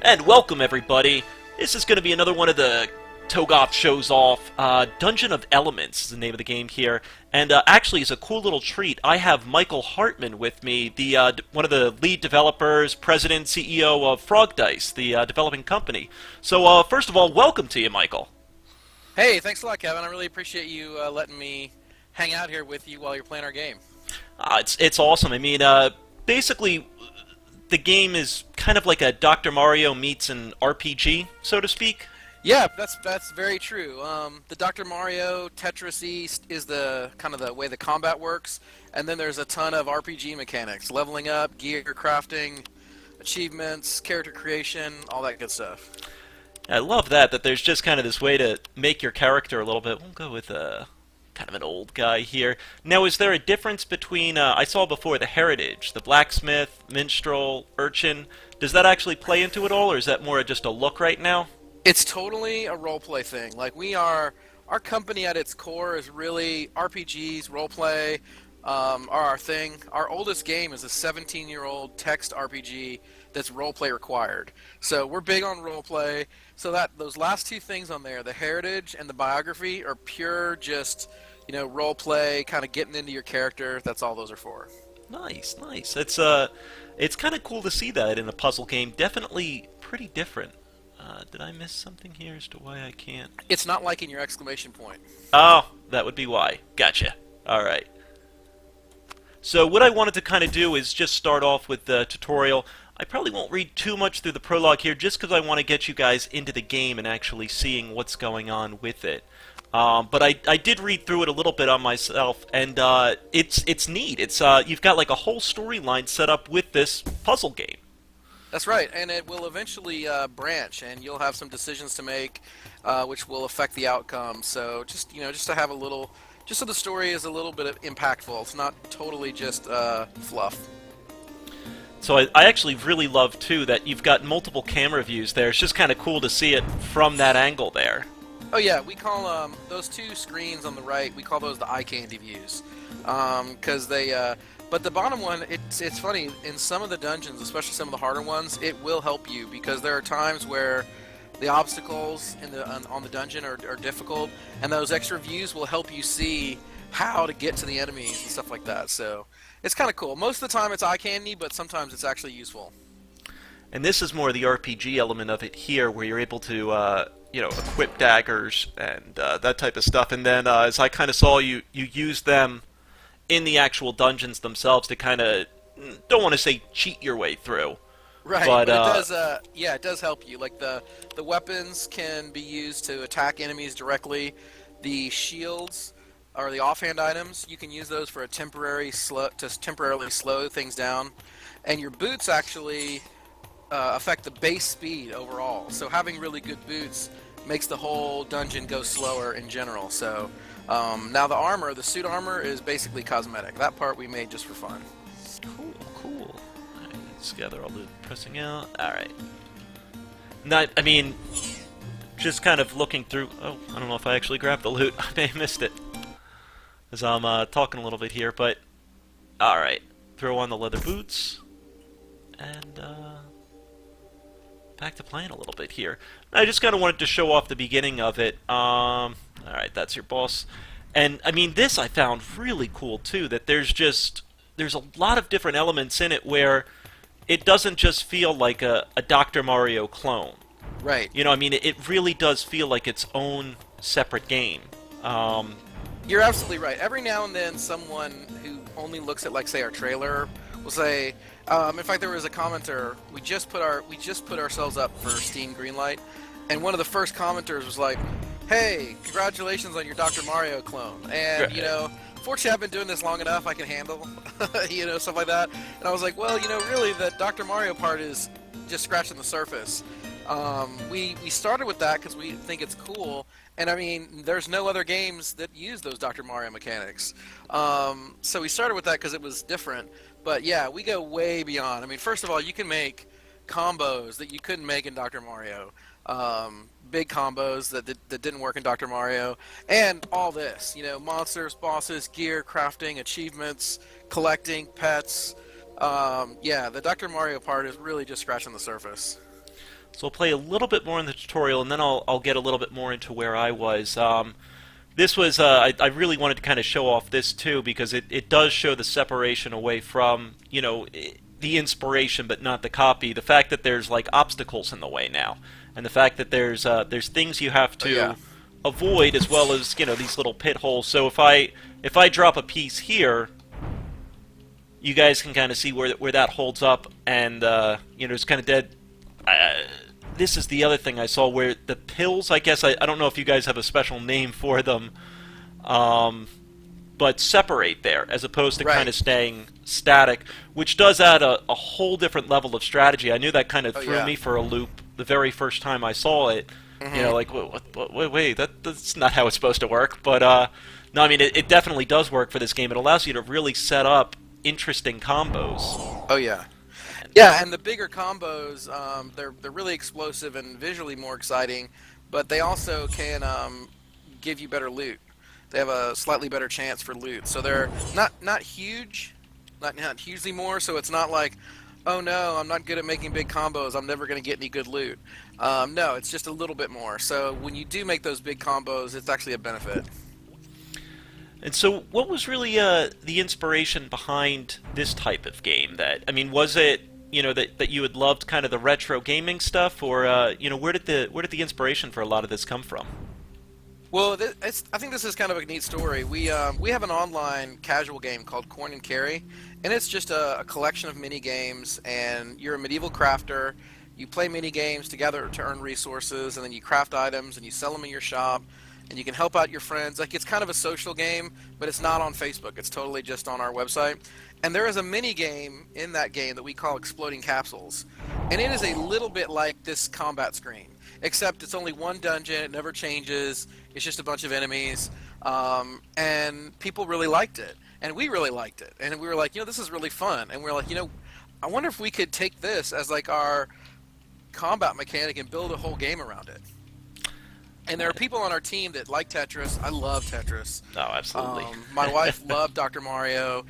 And welcome, everybody. This is going to be another one of the Togoff shows off. Dungeon of Elements is the name of the game here. And actually, as a cool little treat, I have Michael Hartman with me, the one of the lead developers, president, CEO of Frog Dice, the developing company. So, first of all, welcome to you, Michael. Hey, thanks a lot, Kevin. I really appreciate you letting me hang out here with you while you're playing our game. It's awesome. I mean, basically, the game is kind of like a Dr. Mario meets an RPG, so to speak. Yeah, that's very true. The Dr. Mario Tetris East is the kind of the way the combat works, and then there's a ton of RPG mechanics: leveling up, gear crafting, achievements, character creation, all that good stuff. I love that there's just kind of this way to make your character a little bit. We'll go with kind of an old guy here. Now, is there a difference between, I saw before, the heritage, the blacksmith, minstrel, urchin? Does that actually play into it all, or is that more just a look right now? It's totally a roleplay thing. Like, our company at its core is really RPGs, roleplay, are our thing. Our oldest game is a 17-year-old text RPG that's roleplay required. So we're big on roleplay. So that those last two things on there, the heritage and the biography, are pure just, roleplay, kind of getting into your character. That's all those are for. Nice, nice. It's kind of cool to see that in a puzzle game. Definitely pretty different. Did I miss something here as to why I can't? It's not liking your exclamation point. Oh, that would be why. Gotcha. All right. So what I wanted to kind of do is just start off with the tutorial. I probably won't read too much through the prologue here, just because I want to get you guys into the game and actually seeing what's going on with it. But I did read through it a little bit on myself, and it's neat. It's you've got like a whole storyline set up with this puzzle game. That's right, and it will eventually branch, and you'll have some decisions to make, which will affect the outcome. So just to have a little, just so the story is a little bit impactful. It's not totally just fluff. So I actually really love too that you've got multiple camera views there. It's just kind of cool to see it from that angle there. Oh yeah, we call those two screens on the right. We call those the eye candy views, because they. But the bottom one, it's funny, in some of the dungeons, especially some of the harder ones, it will help you, because there are times where the obstacles on the dungeon are difficult, and those extra views will help you see how to get to the enemies and stuff like that. So it's kind of cool. Most of the time it's eye candy, but sometimes it's actually useful. And this is more the RPG element of it here, where you're able to, equip daggers and that type of stuff. And then, as I kind of saw, you use them in the actual dungeons themselves to kind of, don't want to say cheat your way through. Right, but it does. It does help you. Like the weapons can be used to attack enemies directly. The shields or the offhand items, you can use those for a temporarily slow things down. And your boots actually affect the base speed overall. So having really good boots makes the whole dungeon go slower in general. So now the suit armor is basically cosmetic. That part we made just for fun. Cool, cool. Alright, let's gather all the pressing out. Alright. Now, I mean, just kind of looking through... Oh, I don't know if I actually grabbed the loot. I may have missed it. As I'm talking a little bit here, but... Alright. Throw on the leather boots. And, back to playing a little bit here. I just kind of wanted to show off the beginning of it. Alright, that's your boss. And, I mean, this I found really cool, too, that there's a lot of different elements in it where it doesn't just feel like a Dr. Mario clone. Right. I mean, it really does feel like its own separate game. You're absolutely right. Every now and then someone who only looks at, like, say, our trailer will say, in fact, there was a commenter, we just put ourselves up for Steam Greenlight, and one of the first commenters was like, hey, congratulations on your Dr. Mario clone. And, fortunately I've been doing this long enough, I can handle, stuff like that. And I was like, well, really the Dr. Mario part is just scratching the surface. We started with that because we think it's cool, and I mean, there's no other games that use those Dr. Mario mechanics. So we started with that because it was different. But yeah, we go way beyond. I mean, first of all, you can make combos that you couldn't make in Dr. Mario. Big combos that didn't work in Dr. Mario, and all this, monsters, bosses, gear, crafting, achievements, collecting, pets. Yeah, the Dr. Mario part is really just scratching the surface. So I'll play a little bit more in the tutorial, and then I'll get a little bit more into where I was. This was, I really wanted to kind of show off this too, because it does show the separation away from, you know, the inspiration but not the copy. The fact that there's like obstacles in the way now, and the fact that there's things you have to avoid, as well as, you know, these little pit holes. So if I drop a piece here, you guys can kind of see where that holds up, and you know, it's kind of dead. This is the other thing I saw, where the pills, I guess, I don't know if you guys have a special name for them, but separate there, as opposed to kind of staying static, which does add a whole different level of strategy. I knew that kind of threw me for a loop the very first time I saw it. You know, like, wait, that's not how it's supposed to work. But, no, I mean, it definitely does work for this game. It allows you to really set up interesting combos. Oh, yeah. Yeah, and the bigger combos, they're really explosive and visually more exciting, but they also can give you better loot. They have a slightly better chance for loot. So they're not huge, not hugely more, so it's not like, oh no, I'm not good at making big combos, I'm never going to get any good loot. No, it's just a little bit more. So when you do make those big combos, it's actually a benefit. And so what was really the inspiration behind this type of game? That, I mean, was it, you know, that you had loved kind of the retro gaming stuff, or you know, where did the inspiration for a lot of this come from? Well, I think this is kind of a neat story. We have an online casual game called Coin and Carry, and it's just a collection of mini games. And you're a medieval crafter. You play mini games together to earn resources, and then you craft items and you sell them in your shop, and you can help out your friends. Like, it's kind of a social game, but it's not on Facebook. It's totally just on our website. And there is a mini game in that game that we call Exploding Capsules, and it is a little bit like this combat screen, except it's only one dungeon. It never changes. It's just a bunch of enemies, and people really liked it, and we really liked it, and we were like, you know, this is really fun, and we were like, you know, I wonder if we could take this as like our combat mechanic and build a whole game around it. And there are people on our team that like Tetris. I love Tetris. Oh, absolutely. My wife loved Dr. Mario.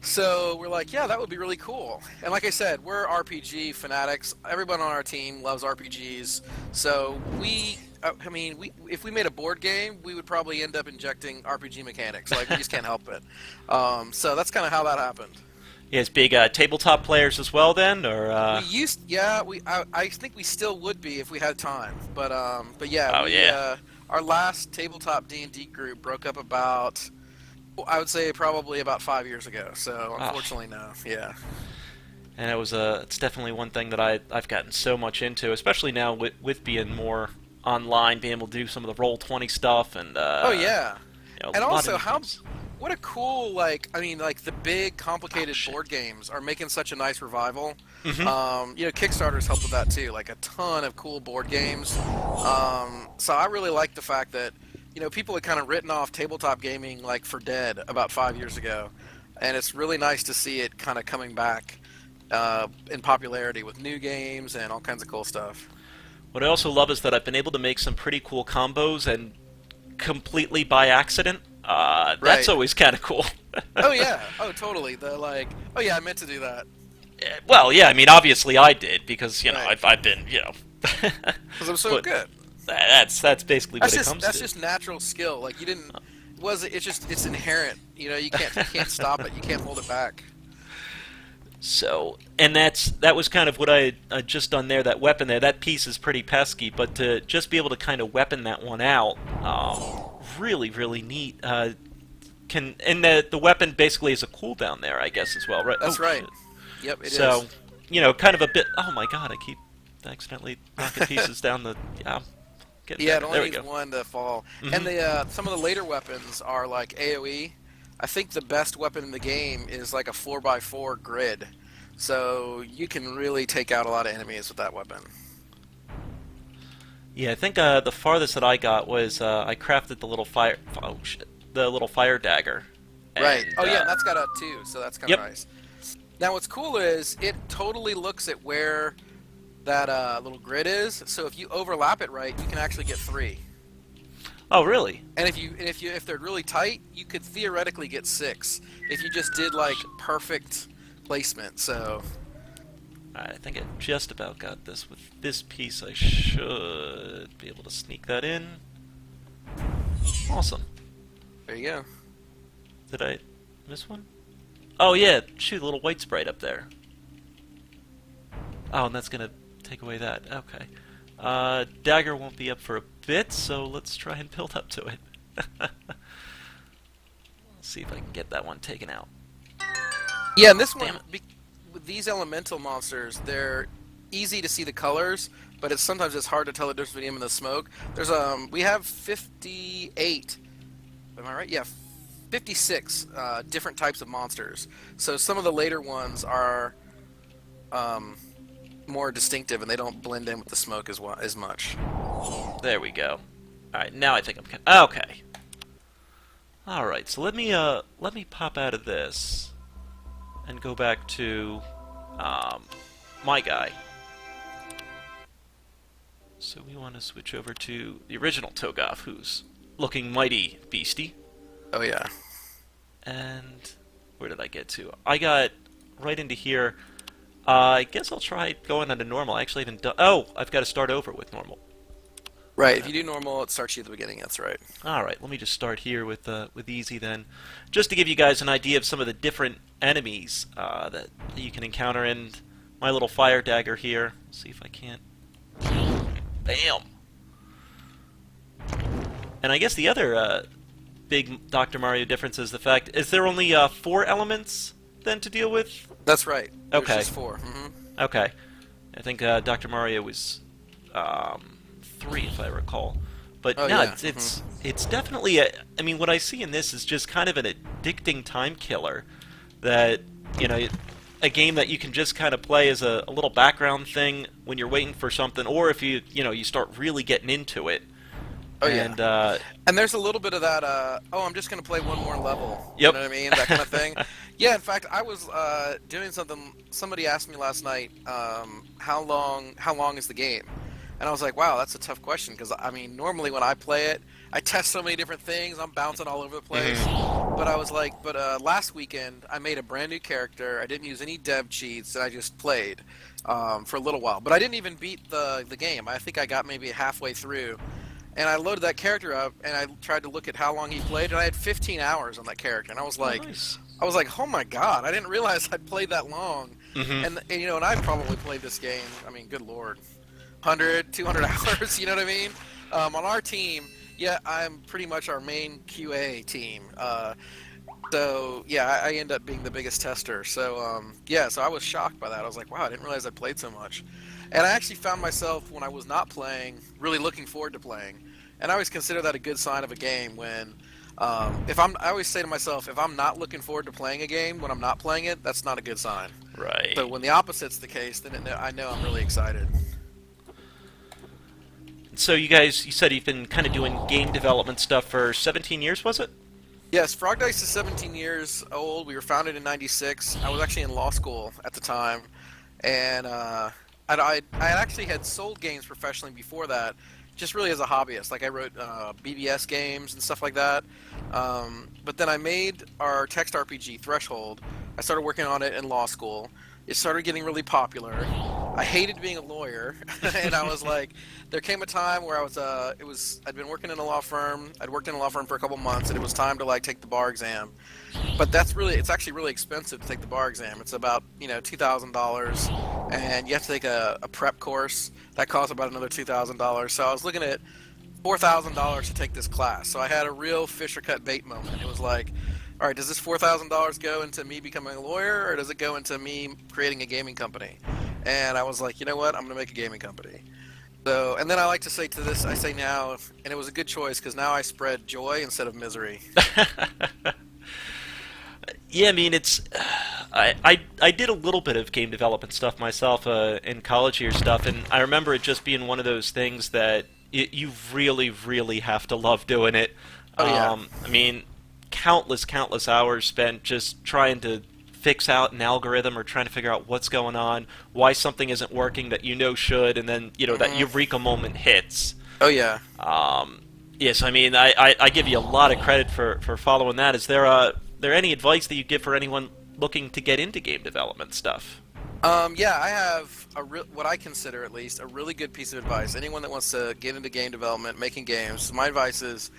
So we're like, yeah, that would be really cool. And like I said, we're RPG fanatics. Everyone on our team loves RPGs. So if we made a board game, we would probably end up injecting RPG mechanics. Like, we just can't help it. So that's kind of how that happened. Yeah, it's big tabletop players as well, then, or I think we still would be if we had time. But yeah, our last tabletop D&D group broke up about, I would say, probably about 5 years ago. So unfortunately, no. Yeah. And it's definitely one thing that I've gotten so much into, especially now with being more online, being able to do some of the Roll20 stuff, and you know, and also what a cool, the big complicated board games are making such a nice revival. Mm-hmm. You know, Kickstarter's helped with that too, like a ton of cool board games. So I really like the fact that, you know, people had kind of written off tabletop gaming like for dead about 5 years ago, and it's really nice to see it kind of coming back in popularity with new games and all kinds of cool stuff. What I also love is that I've been able to make some pretty cool combos, and completely by accident. That's always kind of cool. Oh yeah, oh totally. Oh yeah, I meant to do that. Well, yeah, I mean, obviously I did, because, you know, I've been, you know. Because I'm so good. That's basically what it comes to. That's just natural skill. Like, you didn't. It's inherent. You know, you can't stop it. You can't hold it back. So, and that was kind of what I had just done there. That weapon there, that piece is pretty pesky, but to just be able to kind of weapon that one out, really, really neat. And the weapon basically is a cooldown there, I guess, as well, right? That's right. Shit. Yep, it is. So, you know, kind of a bit. Oh my God, I keep accidentally knocking pieces down the. Yeah, it only needs one to fall. Mm-hmm. And some of the later weapons are like AoE. I think the best weapon in the game is like a 4x4 grid, so you can really take out a lot of enemies with that weapon. Yeah, I think the farthest that I got was I crafted the little fire. Oh shit! The little fire dagger. Right. And, yeah, that's got a 2, so that's kind of nice. Now, what's cool is it totally looks at where that little grid is. So if you overlap it right, you can actually get 3. Oh, really? And if they're really tight, you could theoretically get 6 if you just did like perfect placement. So Alright, I think I just about got this. With this piece, I should be able to sneak that in. Awesome. There you go. Did I miss one? Oh yeah, shoot, a little white sprite up there. Oh, and that's gonna take away that. Okay. Dagger won't be up for a bit, so let's try and build up to it. Let's see if I can get that one taken out. Yeah, and this one, Damn it. with these elemental monsters, they're easy to see the colors, but sometimes it's hard to tell the difference between them and the smoke. There's we have 58. Am I right? Yeah, 56 different types of monsters. So some of the later ones are more distinctive, and they don't blend in with the smoke as much. There we go. Alright, now I think I'm... Okay. Alright, so let me pop out of this and go back to my guy. So we want to switch over to the original Toegoff, who's looking mighty beastie. Oh yeah. And where did I get to? I got right into here. I guess I'll try going on to normal. I actually haven't done... Oh, I've got to start over with normal. Right, if you do normal, it starts you at the beginning, that's right. Alright, let me just start here with easy then. Just to give you guys an idea of some of the different enemies that you can encounter in my little fire dagger here. Let's see if I can't... Bam! And I guess the other big Dr. Mario difference is the fact... Is there only 4 elements then to deal with? That's right. There's Okay. just 4. Mm-hmm. Okay. I think Dr. Mario was 3, if I recall. But Oh, no, yeah. it's definitely I mean, what I see in this is just kind of an addicting time killer. That, you know, a game that you can just kind of play as a little background thing when you're waiting for something, or if you start really getting into it. Oh, and, yeah. And there's a little bit of that, oh, I'm just going to play one more level. Yep. You know what I mean? That kind of thing. Yeah, in fact, I was doing something, somebody asked me last night, how long is the game? And I was like, wow, that's a tough question, because, I mean, normally when I play it, I test so many different things, I'm bouncing all over the place. But I was like, last weekend, I made a brand new character, I didn't use any dev cheats, and I just played for a little while. But I didn't even beat the game. I think I got maybe halfway through. And I loaded that character up, and I tried to look at how long he played, and I had 15 hours on that character. And I was like, nice. oh my god, I didn't realize I'd played that long. And you know, and I probably played this game, I mean, good lord, 100, 200 hours, you know what I mean? On our team, yeah, I'm pretty much our main QA team. So, yeah, I end up being the biggest tester. So, yeah, so I was shocked by that. I was like, wow, I didn't realize I played so much. And I actually found myself, when I was not playing, really looking forward to playing. And I always consider that a good sign of a game when, I always say to myself, if I'm not looking forward to playing a game when I'm not playing it, that's not a good sign. Right. But when the opposite's the case, then I know I'm really excited. So you said you've been kind of doing game development stuff for 17 years, was it? Yes, Frog Dice is 17 years old. We were founded in '96. I was actually in law school at the time, and I actually had sold games professionally before that, just really as a hobbyist. Like I wrote BBS games and stuff like that. But then I made our text RPG Threshold. I started working on it in law school. It started getting really popular. I hated being a lawyer, and I was like, there came a time where I'd been working in a law firm. I'd worked in a law firm for a couple months, and it was time to like take the bar exam. But it's actually really expensive to take the bar exam. It's about, $2,000, and you have to take a prep course that costs about another $2,000. So I was looking at $4,000 to take this class. So I had a real Fisher cut bait moment. It was like, all right, does this $4,000 go into me becoming a lawyer, or does it go into me creating a gaming company? And I was like, you know what? I'm going to make a gaming company. So, and then I like to say to this, I say now, and it was a good choice because now I spread joy instead of misery. Yeah, I mean, I did a little bit of game development stuff myself in college here stuff, and I remember it just being one of those things that you really, really have to love doing it. Oh, yeah. I mean, countless hours spent just trying to fix out an algorithm or trying to figure out what's going on, why something isn't working that should, and then, that eureka moment hits. Oh, yeah. Yes, I mean, I give you a lot of credit for following that. Is there any advice that you give for anyone looking to get into game development stuff? Yeah, I have what I consider at least a really good piece of advice. Anyone that wants to get into game development, making games, my advice is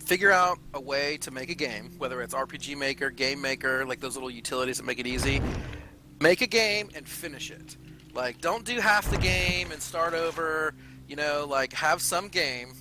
figure out a way to make a game, whether it's RPG Maker, Game Maker, like those little utilities that make it easy. Make a game and finish it. Like, don't do half the game and start over. You know, like, have some game,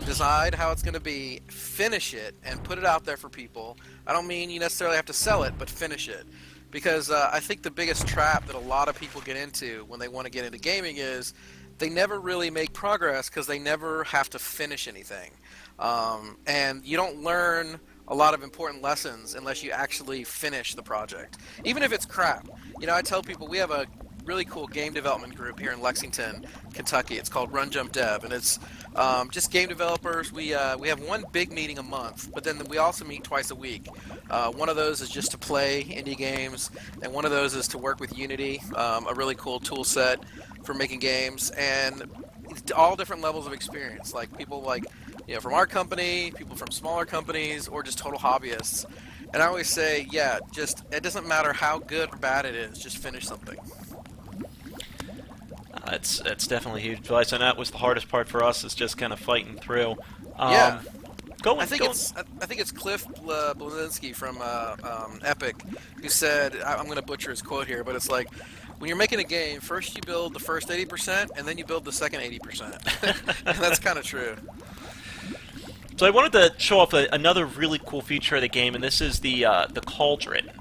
decide how it's going to be, finish it, and put it out there for people. I don't mean you necessarily have to sell it, but finish it. Because I think the biggest trap that a lot of people get into when they want to get into gaming is they never really make progress because they never have to finish anything. And you don't learn a lot of important lessons unless you actually finish the project. Even if it's crap. You know, I tell people we have a really cool game development group here in Lexington, Kentucky. It's called Run Jump Dev, and it's just game developers. We have one big meeting a month, but then we also meet twice a week. One of those is just to play indie games, and one of those is to work with Unity, a really cool tool set for making games, and all different levels of experience. Like people like, you know, from our company, people from smaller companies, or just total hobbyists. And I always say, yeah, just it doesn't matter how good or bad it is, just finish something. That's definitely huge advice, and that was the hardest part for us, is just kind of fighting through. Yeah. I I think it's Cliff Bleszinski from Epic who said, I'm going to butcher his quote here, but it's like, when you're making a game, first you build the first 80%, and then you build the second 80%. And that's kind of true. So I wanted to show off another really cool feature of the game, and this is the cauldron.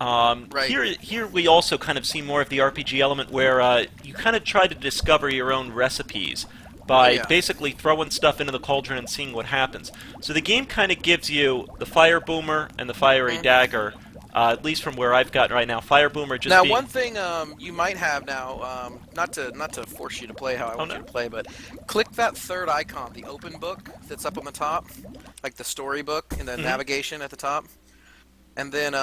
Right. Here we also kind of see more of the RPG element, where you kind of try to discover your own recipes by basically throwing stuff into the cauldron and seeing what happens. So the game kind of gives you the fire boomer and the fiery dagger, at least from where I've gotten right now. Fire boomer just now, being... one thing you might have now, not to force you to play how I want you to play, but click that third icon, the open book that's up on the top, like the story book and the navigation at the top, and then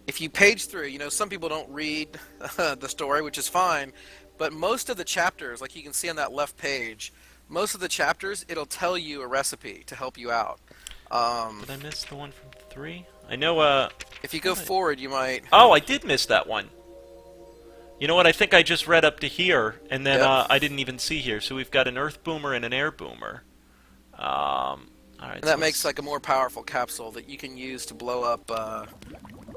if you page through, you know, some people don't read the story, which is fine, but most of the chapters, like you can see on that left page, most of the chapters, it'll tell you a recipe to help you out. Did I miss the one from 3? I know, if you go forward, you might... Oh, I did miss that one. You know what, I think I just read up to here, and then I didn't even see here. So we've got an earth boomer and an air boomer. Alright, and that makes like a more powerful capsule that you can use to blow up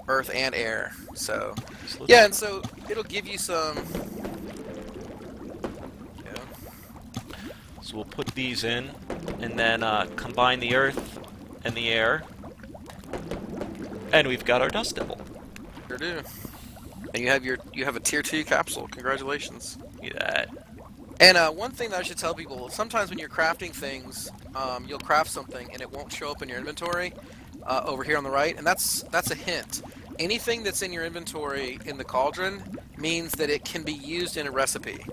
earth and air. So yeah, and so it'll give you some. Yeah. So we'll put these in, and then combine the earth and the air, and we've got our dust devil. Sure do. And you have a tier 2 capsule. Congratulations. Look at that. And one thing that I should tell people: sometimes when you're crafting things, you'll craft something and it won't show up in your inventory over here on the right, and that's a hint. Anything that's in your inventory in the cauldron means that it can be used in a recipe.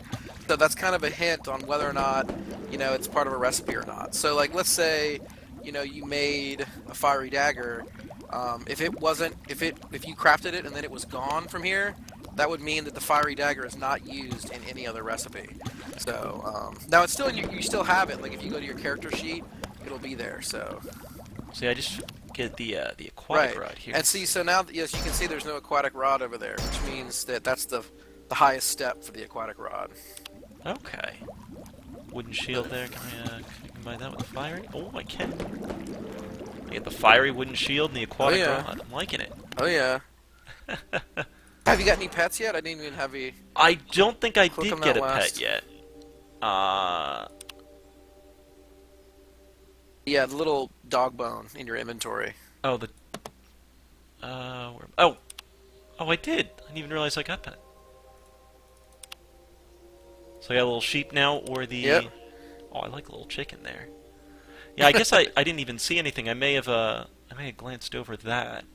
So that's kind of a hint on whether or not, you know, it's part of a recipe or not. So like, let's say, you know, you made a fiery dagger. If you crafted it and then it was gone from here, that would mean that the fiery dagger is not used in any other recipe. So now it's still you still have it. Like if you go to your character sheet, it'll be there. So. See, I just get the aquatic rod here. And see, so now, yes, you can see there's no aquatic rod over there, which means that that's the highest step for the aquatic rod. Okay. Wooden shield there. Can I combine that with the fiery? Oh, I can. I get the fiery wooden shield and the aquatic rod. I'm liking it. Oh, yeah. Have you got any pets yet? I didn't even have you... I don't think I did get a pet yet. Yeah, the little dog bone in your inventory. Oh, oh, I did. I didn't even realize I got that. So I got a little sheep now, or the... Yep. Oh, I like a little chicken there. Yeah, I guess I didn't even see anything. I may have glanced over that.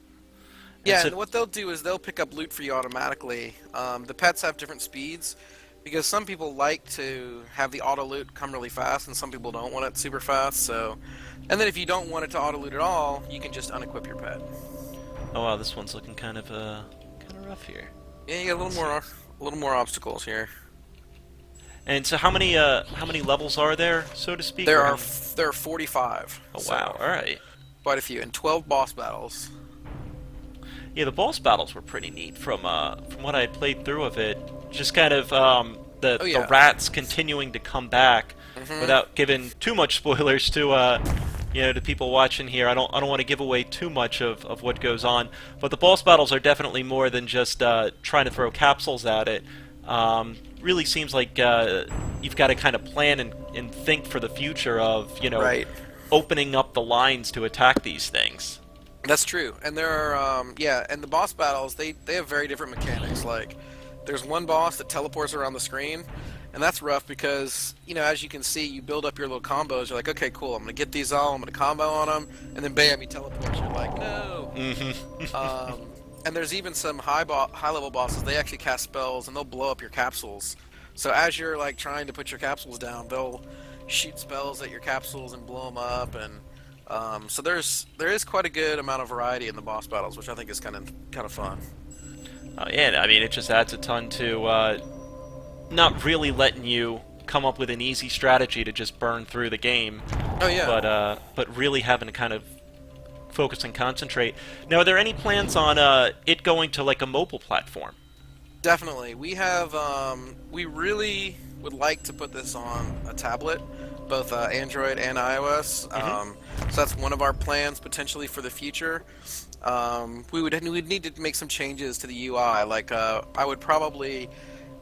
Yeah, and what they'll do is they'll pick up loot for you automatically. The pets have different speeds, because some people like to have the auto loot come really fast, and some people don't want it super fast. So, and then if you don't want it to auto loot at all, you can just unequip your pet. Oh wow, this one's looking kind of rough here. Yeah, you got a little more obstacles here. And so, how many levels are there, so to speak? There are 45. Oh wow! All right. Quite a few, and 12 boss battles. Yeah, the boss battles were pretty neat from what I had played through of it. Just kind of Oh the yeah. rats continuing to come back without giving too much spoilers to to people watching here. I don't want to give away too much of what goes on, but the boss battles are definitely more than just trying to throw capsules at it. Really seems like you've got to kind of plan and think for the future of Right. opening up the lines to attack these things. That's true, and there are and the boss battles they have very different mechanics. Like, there's one boss that teleports around the screen, and that's rough because as you can see, you build up your little combos. You're like, okay, cool, I'm gonna get these all, I'm gonna combo on them, and then bam, he teleports. You're like, no. And there's even some high level bosses. They actually cast spells and they'll blow up your capsules. So as you're like trying to put your capsules down, they'll shoot spells at your capsules and blow them up, and so there is quite a good amount of variety in the boss battles, which I think is kind of fun. Yeah, I mean, it just adds a ton to not really letting you come up with an easy strategy to just burn through the game. Oh yeah. But really having to kind of focus and concentrate. Now, are there any plans on it going to like a mobile platform? Definitely. We have we really would like to put this on a tablet, both Android and iOS. So that's one of our plans potentially for the future. We'd need to make some changes to the UI. Like I would probably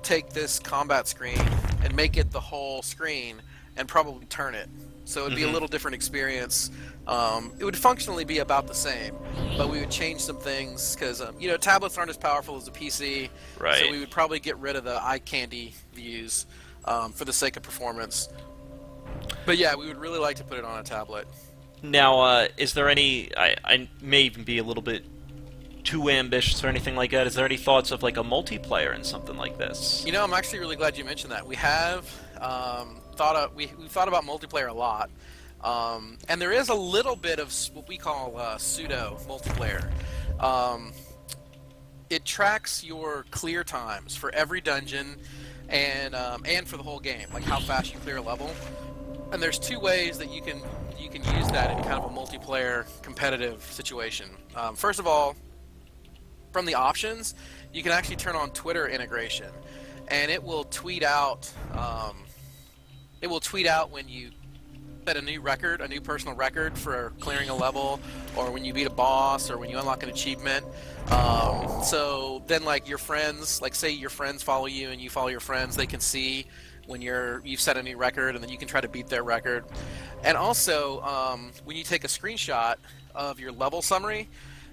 take this combat screen and make it the whole screen and probably turn it. So it would be a little different experience. It would functionally be about the same, but we would change some things because tablets aren't as powerful as a PC. Right. So we would probably get rid of the eye candy views for the sake of performance. But yeah, we would really like to put it on a tablet. Now, is there any? I may even be a little bit too ambitious or anything like that. Is there any thoughts of like a multiplayer in something like this? I'm actually really glad you mentioned that. We have we've thought about multiplayer a lot, and there is a little bit of what we call pseudo multiplayer. It tracks your clear times for every dungeon and for the whole game, like how fast you clear a level. And there's two ways that you can use that in kind of a multiplayer competitive situation. First of all, from the options, you can actually turn on Twitter integration, and it will tweet out. It will tweet out when you set a new record, a new personal record for clearing a level, or when you beat a boss, or when you unlock an achievement. So then, like your friends, like say your friends follow you and you follow your friends, they can see when you've set a new record, and then you can try to beat their record. And also, when you take a screenshot of your level summary,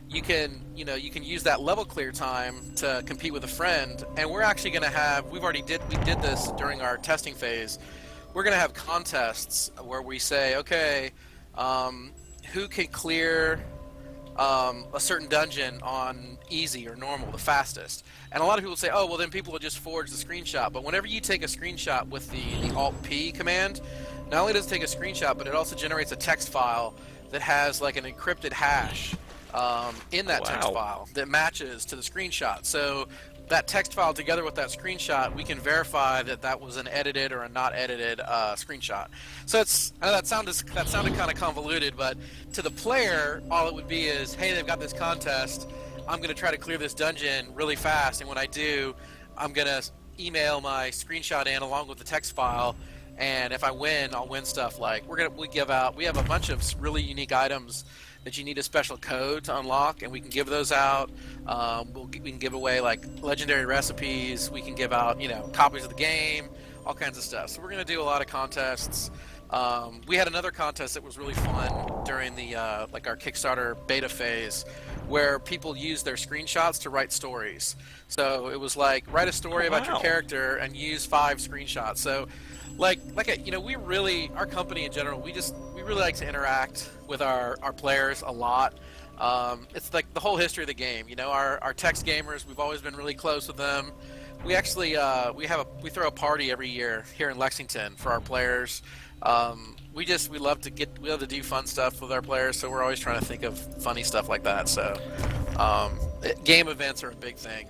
you can use that level clear time to compete with a friend. And we're actually going to have we did this during our testing phase. We're going to have contests where we say, okay, who can clear a certain dungeon on easy or normal, the fastest. And a lot of people say, oh, well, then people will just forge the screenshot. But whenever you take a screenshot with the Alt-P command, not only does it take a screenshot, but it also generates a text file that has like an encrypted hash in that text file that matches to the screenshot. So that text file together with that screenshot, we can verify that that was an edited or a not edited screenshot. So I know that sounded kind of convoluted, but to the player, all it would be is, hey, they've got this contest. I'm going to try to clear this dungeon really fast, and when I do, I'm going to email my screenshot in along with the text file. And if I win, I'll win stuff like we have a bunch of really unique items that you need a special code to unlock, and we can give those out. We can give away like legendary recipes. We can give out copies of the game, all kinds of stuff. So we're gonna do a lot of contests. We had another contest that was really fun during the our Kickstarter beta phase, where people used their screenshots to write stories. So it was like write a story about your character and use 5 screenshots. So our company in general, we really like to interact with our players a lot. It's like the whole history of the game. Our text gamers, we've always been really close with them. We actually we throw a party every year here in Lexington for our players. We love to do fun stuff with our players, so we're always trying to think of funny stuff like that. So game events are a big thing.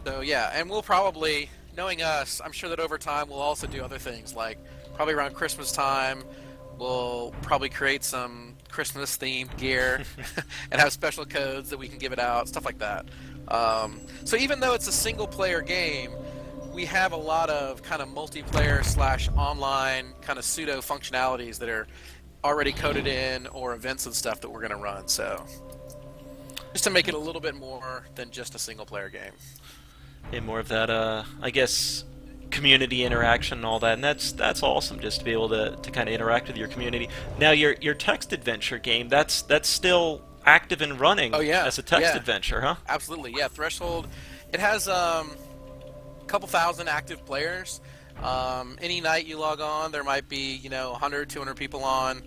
So yeah, and we'll probably, knowing us, I'm sure that over time we'll also do other things, like probably around Christmas time we'll probably create some Christmas themed gear and have special codes that we can give it out, stuff like that. So even though it's a single player game, we have a lot of kind of multiplayer / online kind of pseudo functionalities that are already coded in, or events and stuff that we're going to run. So just to make it a little bit more than just a single player game. And more of that, I guess, community interaction and all that, and that's awesome, just to be able to kind of interact with your community. Now, your text adventure game, that's still active and running. Oh, yeah. As a text adventure, huh? Absolutely, yeah. Threshold, it has a couple thousand active players. Any night you log on, there might be 100, 200 people on,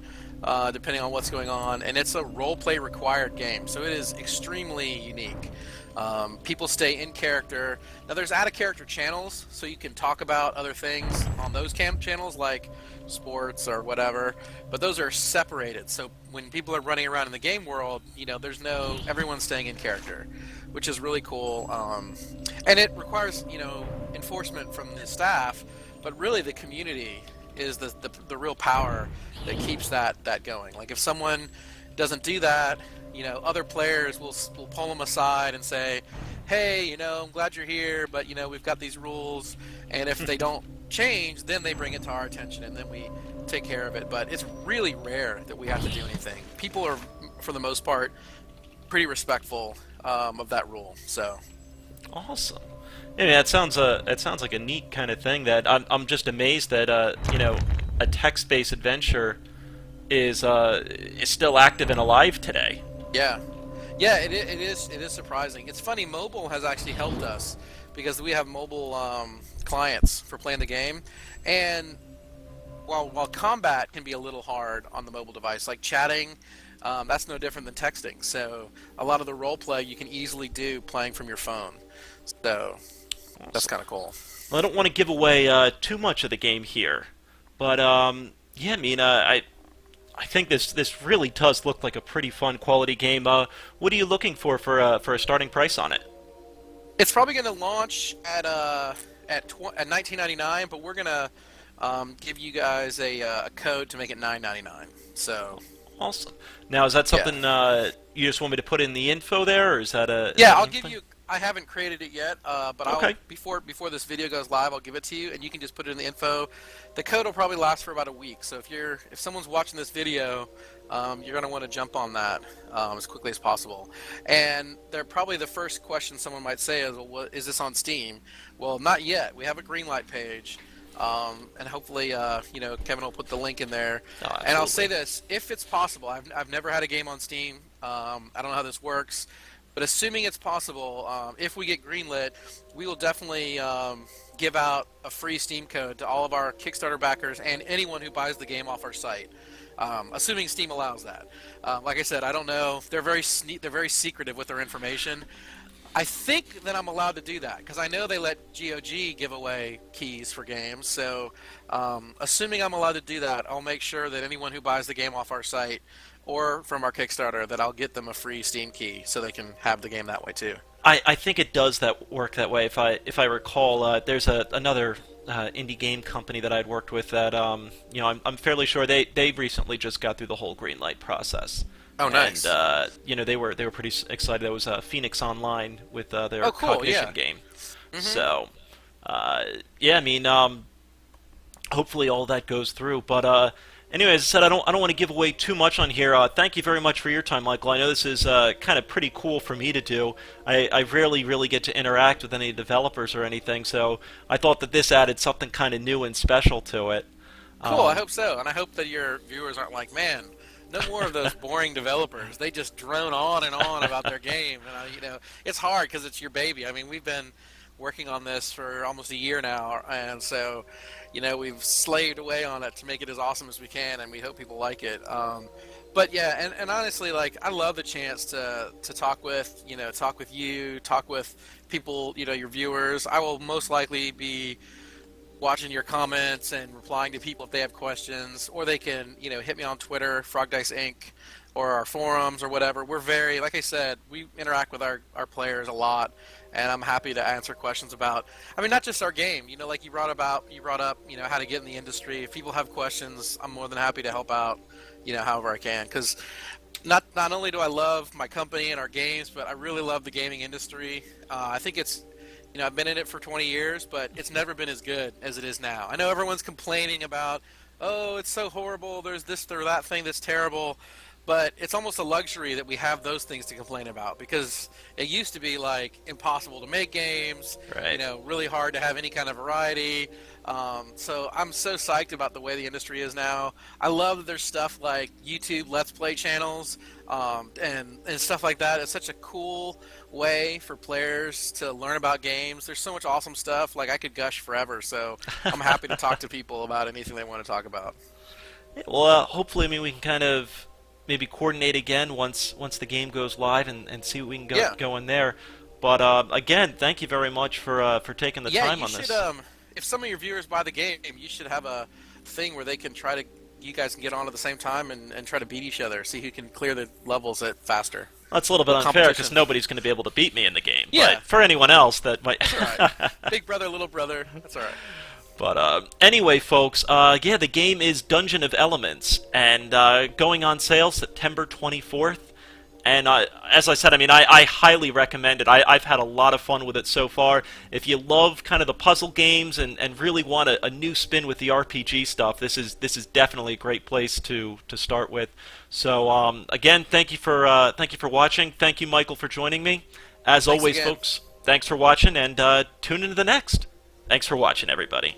depending on what's going on, and it's a role-play required game, so it is extremely unique. People stay in character. Now there's out-of-character channels, so you can talk about other things on those camp channels, like sports or whatever, but those are separated. So when people are running around in the game world, everyone's staying in character, which is really cool. And it requires, enforcement from the staff, but really the community is the real power that keeps that going. Like if someone doesn't do that, other players will pull them aside and say, hey, I'm glad you're here, but we've got these rules, and if they don't change, then they bring it to our attention, and then we take care of it. But it's really rare that we have to do anything. People are, for the most part, pretty respectful of that rule. So awesome. I mean, that sounds like a neat kind of thing. That I'm just amazed that a text-based adventure is still active and alive today. Yeah, it is surprising. It's funny, mobile has actually helped us because we have mobile clients for playing the game, and while combat can be a little hard on the mobile device, like chatting, that's no different than texting. So a lot of the role play you can easily do playing from your phone. So that's kind of cool. Well, I don't want to give away too much of the game here, but yeah, I mean, I think this really does look like a pretty fun quality game. What are you looking for a starting price on it? It's probably going to launch at $19.99, but we're going to give you guys a code to make it $9.99. So awesome. Now, is that something you just want me to put in the info there, or is that a? Yeah, I'll give you. I haven't created it yet, but okay. Before this video goes live, I'll give it to you, and you can just put it in the info. The code will probably last for about a week, so if someone's watching this video, you're going to want to jump on that as quickly as possible. And probably the first question someone might say is, well, is this on Steam? Well, not yet. We have a Greenlight page, and hopefully, Kevin will put the link in there. Oh, and I'll say this: if it's possible, I've never had a game on Steam. I don't know how this works. But assuming it's possible, if we get greenlit, we will definitely give out a free Steam code to all of our Kickstarter backers and anyone who buys the game off our site, assuming Steam allows that. Like I said, I don't know. They're very secretive with their information. I think that I'm allowed to do that because I know they let GOG give away keys for games. So assuming I'm allowed to do that, I'll make sure that anyone who buys the game off our site or from our Kickstarter, that I'll get them a free Steam key so they can have the game that way too. I think it does work that way. If I recall, there's another indie game company that I'd worked with that I'm fairly sure they recently just got through the whole Greenlight process. Oh, nice. And they were pretty excited. That was Phoenix Online with their Cognition game. Mm-hmm. So yeah, I mean, hopefully all that goes through, but. Anyway, as I said, I don't want to give away too much on here. Thank you very much for your time, Michael. I know this is kind of pretty cool for me to do. I rarely really get to interact with any developers or anything, so I thought that this added something kind of new and special to it. Cool, I hope so. And I hope that your viewers aren't like, man, no more of those boring developers. They just drone on and on about their game. And it's hard because it's your baby. I mean, we've been working on this for almost a year now, and so we've slaved away on it to make it as awesome as we can, and we hope people like it. But yeah, and honestly, like, I love the chance to talk with you, talk with people, your viewers. I will most likely be watching your comments and replying to people if they have questions, or they can hit me on Twitter, Frog Dice Inc., or our forums or whatever. We're very, like I said, we interact with our players a lot, and I'm happy to answer questions about, I mean, not just our game, like you brought up, how to get in the industry. If people have questions, I'm more than happy to help out however I can. Because not only do I love my company and our games, but I really love the gaming industry. I think it's, I've been in it for 20 years, but it's never been as good as it is now. I know everyone's complaining about, oh, it's so horrible, there's this or that thing that's terrible, but it's almost a luxury that we have those things to complain about, because it used to be like impossible to make games, right. Really hard to have any kind of variety. So I'm so psyched about the way the industry is now. I love that there's stuff like YouTube Let's Play channels and stuff like that. It's such a cool way for players to learn about games. There's so much awesome stuff. Like, I could gush forever, so I'm happy to talk to people about anything they want to talk about. Yeah, well, hopefully, we can kind of maybe coordinate again once the game goes live and see what we can go in there. But again, thank you very much for taking the time on this. If some of your viewers buy the game, you should have a thing where they can you guys can get on at the same time and try to beat each other, see who can clear the levels faster. That's a little bit unfair because nobody's going to be able to beat me in the game. Yeah. But for anyone else, that might. That's all right. Big brother, little brother. That's all right. But anyway, folks, the game is Dungeon of Elements, and going on sale September 24th. And as I said, I highly recommend it. I've had a lot of fun with it so far. If you love kind of the puzzle games and really want a new spin with the RPG stuff, this is definitely a great place to start with. So again, thank you for watching. Thank you, Michael, for joining me. As always, folks, thanks for watching, and tune into the next. Thanks for watching, everybody.